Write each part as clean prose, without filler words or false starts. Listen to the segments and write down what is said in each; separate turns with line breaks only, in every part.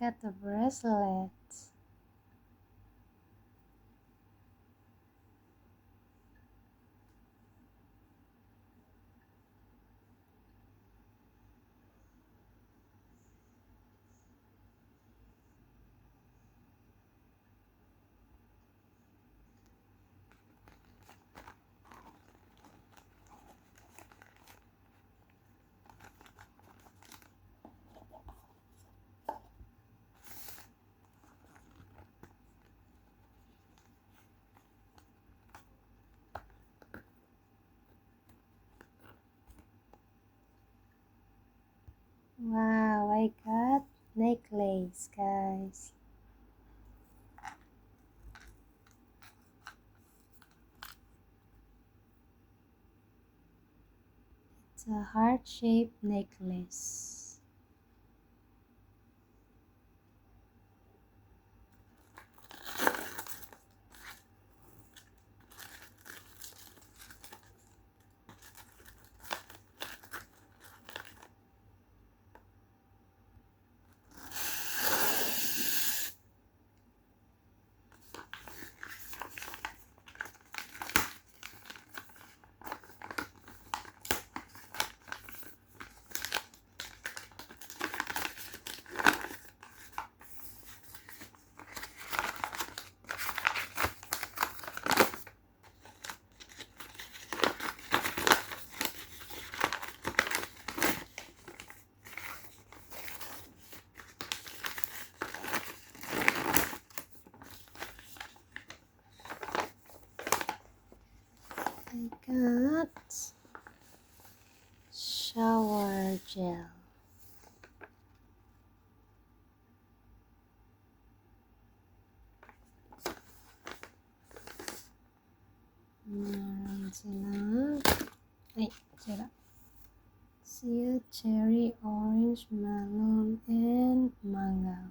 got the bracelet. Wow, I got necklace, guys. It's a heart-shaped necklace. I got shower gel. Sila. Ay, sila. See cherry, orange, melon, and mango.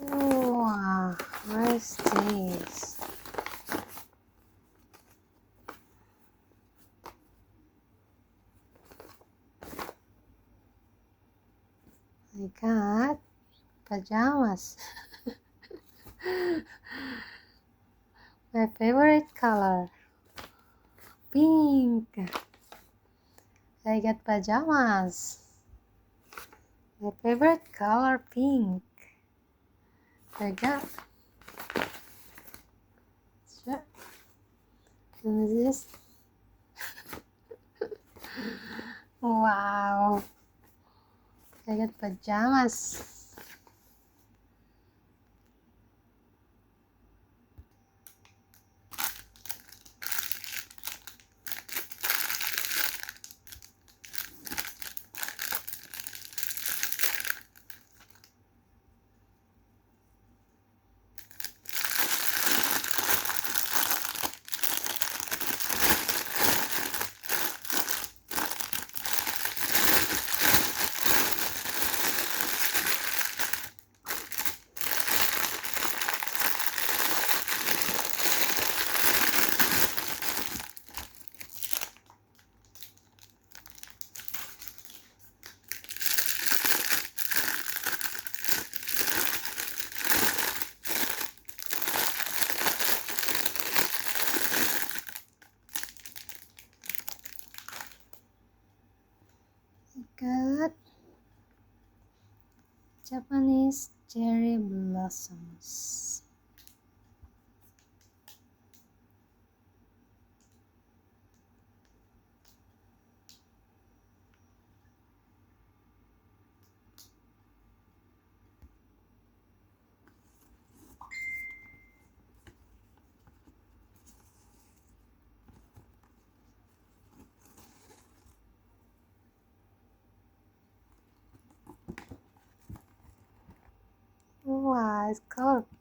Wow, what's this? I got pajamas. My favorite color, pink. I got pajamas. My favorite color, pink. I got. Sure. And this. Wow. I got pajamas. Got Japanese cherry blossoms.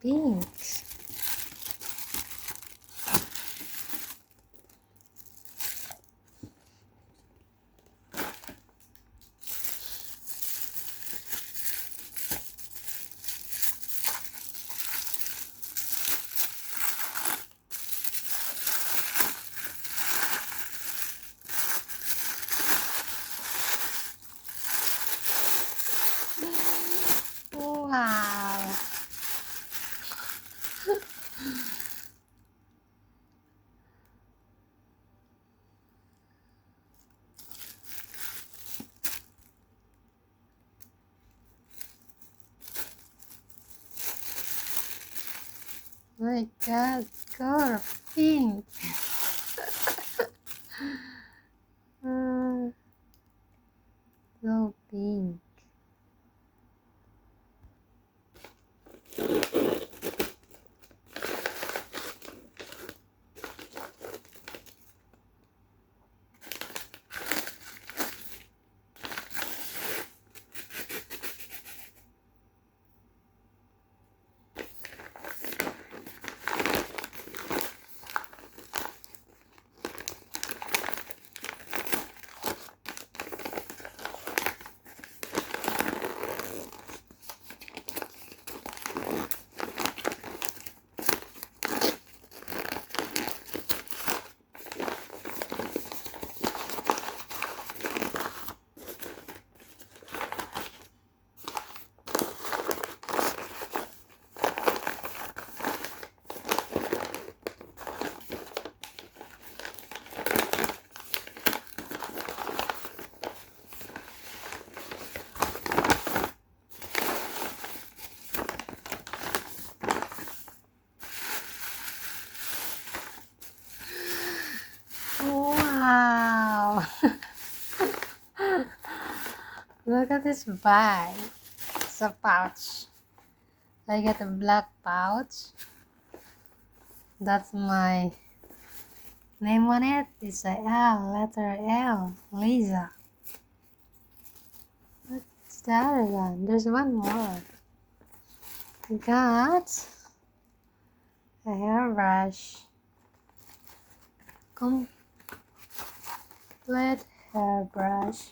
pink. Wow. My God, color pink. So pink. Wow. Look at this bag. It's a pouch. I get a black pouch. That's my name on it. It's a L, letter L, Lisa. What's the other one? There's one more. We got a hairbrush. Complete hairbrush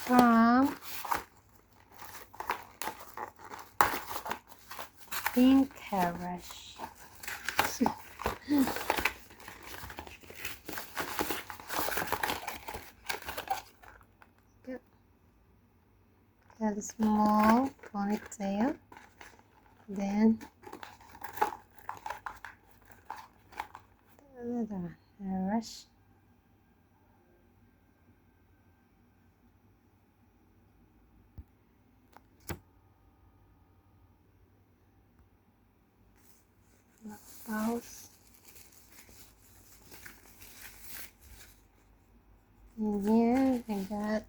from Pink Hairbrush. Got a small ponytail. Then the other one, hairbrush. Pouch. And here I got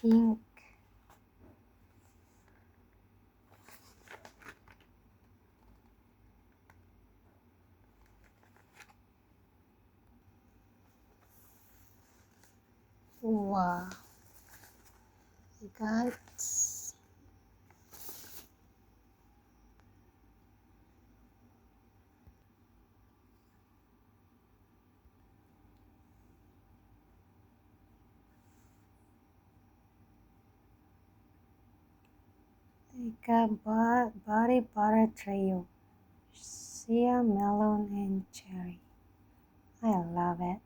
pink. Wow. I got body butter trio. Shea, melon, and cherry. I love it.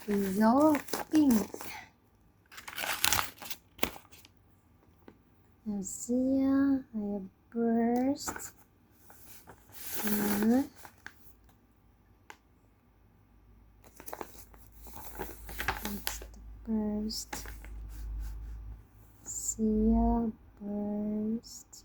is all pink. And see, I have burst. And that's the burst. See, burst.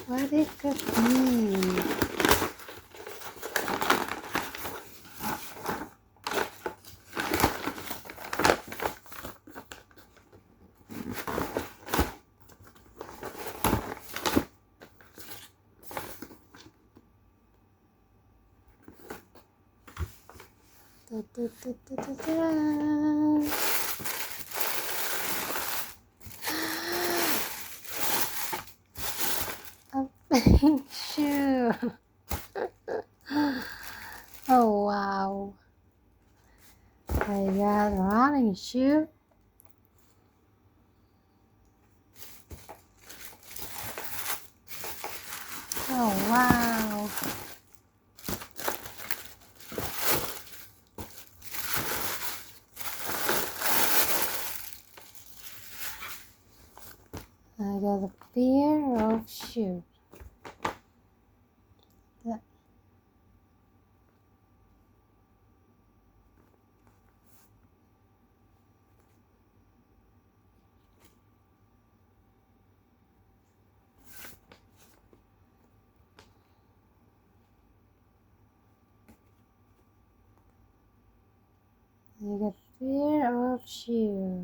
What it could be? Da, da, da, da, da, da. A pink shoe. Oh wow. I got a running shoe. Oh wow. I got a pair of shoes. That- I got a pair of shoes.